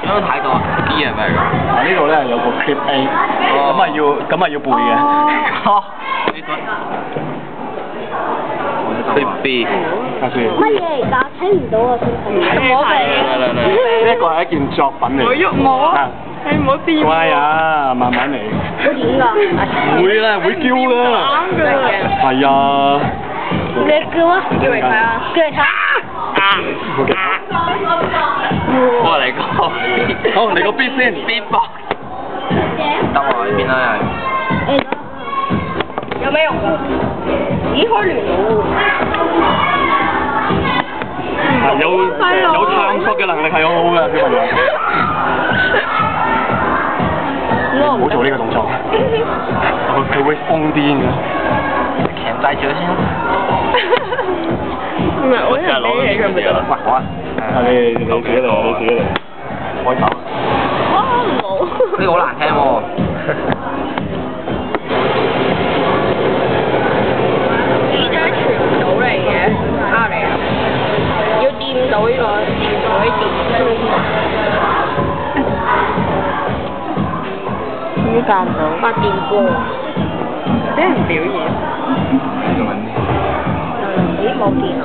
有冇睇到 D 係咩㗎？嗱呢度咧有個 clip A，咁啊要背嘅。clip B。睇先。乜嘢嚟㗎？睇唔到啊！嚟。呢一個係一件作品嚟。唔好喐我，你唔好掂我。乖啊，慢慢嚟。會點㗎？會啦，會叫啦。係啊。你叫啊！叫嚟睇啊！叫嚟睇。過嚟個，好，嚟個 beat 先。Beatbox。得喎，呢邊啦誒，有咩用㗎？咦，開聯喎！有探索嘅能力係好好嘅，小朋友。唔好做呢個動作，佢會瘋癲嘅。鉗大腳先。唔係，我係攞起佢咪得咯。喂，好啊。你自己嚟，你自己嚟。開手。哇，冇。呢個好難聽喎。呢張傳唔到嚟嘅，你啊！要掂到呢個，掂到呢電。點解唔到？發電波。俾人表演。咦，冇電啊！